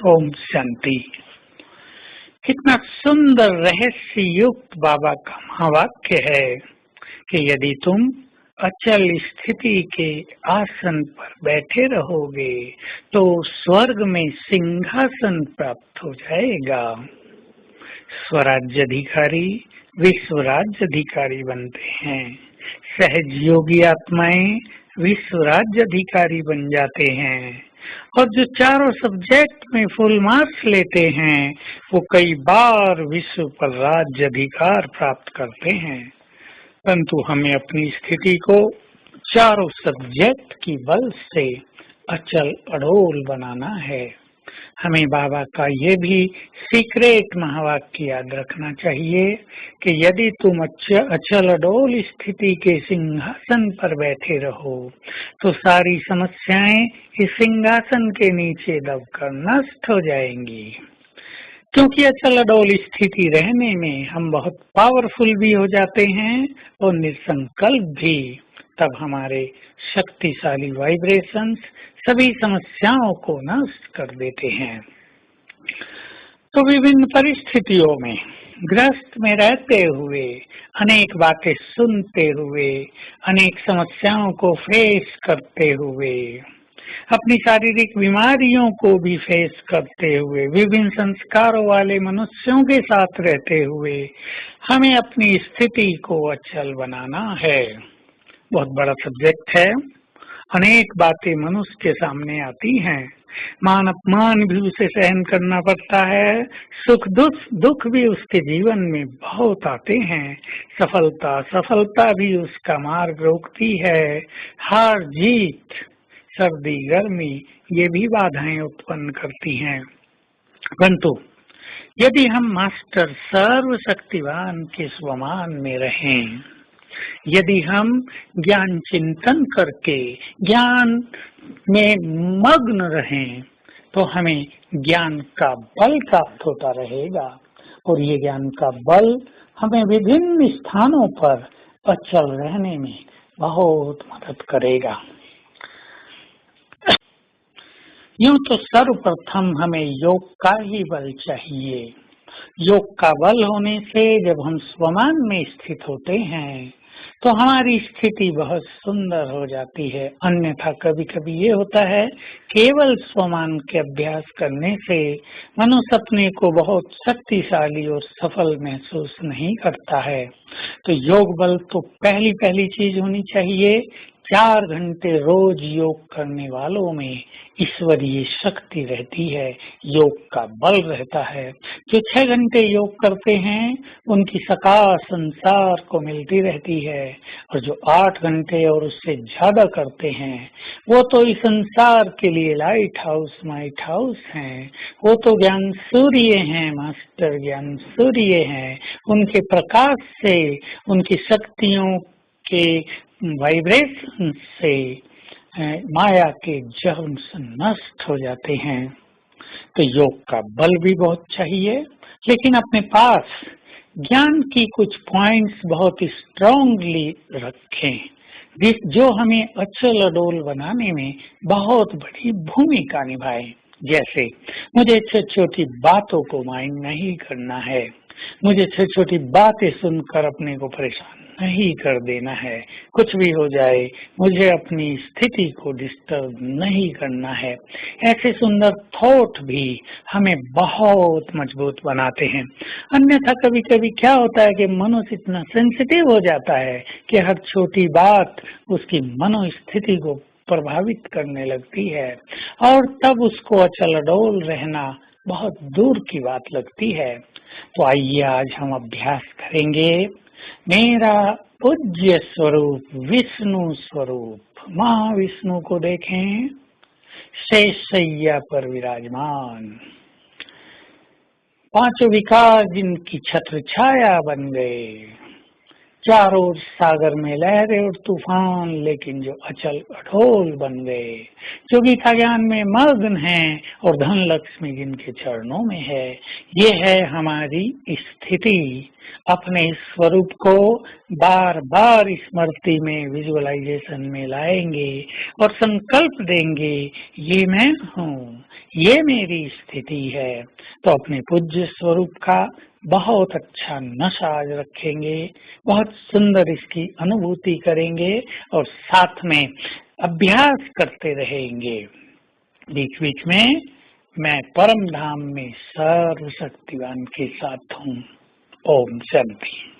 ओम शांति। कितना सुंदर रहस्य युक्त बाबा का महावाक्य है कि यदि तुम अचल स्थिति के आसन पर बैठे रहोगे तो स्वर्ग में सिंहासन प्राप्त हो जाएगा। स्वराज्याधिकारी विश्व राज्याधिकारी बनते हैं। सहज योगी आत्माएं विश्व राज्याधिकारी बन जाते हैं और जो चारों सब्जेक्ट में फुल मार्क्स लेते हैं वो कई बार विश्व पर राज्य अधिकार प्राप्त करते हैं। परंतु हमें अपनी स्थिति को चारों सब्जेक्ट की बल से अचल अडोल बनाना है। हमें बाबा का ये भी सीक्रेट महावाक्य याद रखना चाहिए कि यदि तुम अचल अडोल स्थिति के सिंहासन पर बैठे रहो तो सारी समस्याएं इस सिंहासन के नीचे दबकर नष्ट हो जाएंगी। क्योंकि अचल अडोल स्थिति रहने में हम बहुत पावरफुल भी हो जाते हैं और निसंकल्प भी। तब हमारे शक्तिशाली वाइब्रेशंस सभी समस्याओं को नष्ट कर देते हैं। तो विभिन्न परिस्थितियों में ग्रस्त में रहते हुए, अनेक बातें सुनते हुए, अनेक समस्याओं को फेस करते हुए, अपनी शारीरिक बीमारियों को भी फेस करते हुए, विभिन्न संस्कारों वाले मनुष्यों के साथ रहते हुए हमें अपनी स्थिति को अचल बनाना है। बहुत बड़ा सब्जेक्ट है। अनेक बातें मनुष्य के सामने आती हैं। मान अपमान भी उसे सहन करना पड़ता है। सुख दुख भी उसके जीवन में बहुत आते हैं। सफलता भी उसका मार्ग रोकती है। हार जीत, सर्दी गर्मी ये भी बाधाएं उत्पन्न करती हैं। परंतु यदि हम मास्टर सर्वशक्तिवान के स्वमान में रहें, यदि हम ज्ञान चिंतन करके ज्ञान में मग्न रहें तो हमें ज्ञान का बल प्राप्त होता रहेगा और ये ज्ञान का बल हमें विभिन्न स्थानों पर अचल रहने में बहुत मदद करेगा। यूं तो सर्वप्रथम हमें योग का ही बल चाहिए। योग का बल होने से जब हम स्वमान में स्थित होते हैं तो हमारी स्थिति बहुत सुंदर हो जाती है। अन्यथा कभी कभी ये होता है केवल स्वमान के अभ्यास करने से मनुष्य अपने को बहुत शक्तिशाली और सफल महसूस नहीं करता है। तो योग बल तो पहली चीज होनी चाहिए। 4 घंटे रोज योग करने वालों में ईश्वरीय शक्ति रहती है, योग का बल रहता है। जो 6 घंटे योग करते हैं उनकी सकाश संसार को मिलती रहती है और जो 8 घंटे और उससे ज्यादा करते हैं वो तो इस संसार के लिए लाइट हाउस हैं। वो तो ज्ञान सूर्य हैं, मास्टर ज्ञान सूर्य हैं। उनके प्रकाश से, उनकी शक्तियों के वाइब्रेशन से माया के जर्म नष्ट हो जाते हैं। तो योग का बल भी बहुत चाहिए, लेकिन अपने पास ज्ञान की कुछ पॉइंट्स बहुत स्ट्रांगली रखें जो हमें अचल अडोल बनाने में बहुत बड़ी भूमिका निभाए। जैसे मुझे छोटी बातों को माइंड नहीं करना है, मुझे छोटी बातें सुनकर अपने को परेशान नहीं कर देना है। कुछ भी हो जाए मुझे अपनी स्थिति को डिस्टर्ब नहीं करना है। ऐसे सुंदर थॉट भी हमें बहुत मजबूत बनाते हैं। अन्यथा कभी कभी क्या होता है कि मनुष्य इतना सेंसिटिव हो जाता है कि हर छोटी बात उसकी मनोस्थिति को प्रभावित करने लगती है और तब उसको अचल अडोल रहना बहुत दूर की बात लगती है। तो आइए आज हम अभ्यास करेंगे। मेरा पूज्य स्वरूप विष्णु स्वरूप महाविष्णु को देखें, शेष शैया पर विराजमान, 5 विकार जिनकी छत्र छाया बन गए, चारों ओर सागर में लहरें और तूफान लेकिन जो अचल अडोल बन गए, जो गीता ज्ञान में मग्न हैं और धन लक्ष्मी जिनके चरणों में है। ये है हमारी स्थिति। अपने स्वरूप को बार बार स्मृति में, विजुअलाइजेशन में लाएंगे और संकल्प देंगे, ये मैं हूँ, ये मेरी स्थिति है। तो अपने पूज्य स्वरूप का बहुत अच्छा नशा आज रखेंगे, बहुत सुंदर इसकी अनुभूति करेंगे और साथ में अभ्यास करते रहेंगे। बीच बीच में मैं परम धाम में सर्वशक्तिवान के साथ हूँ। ओम शांति।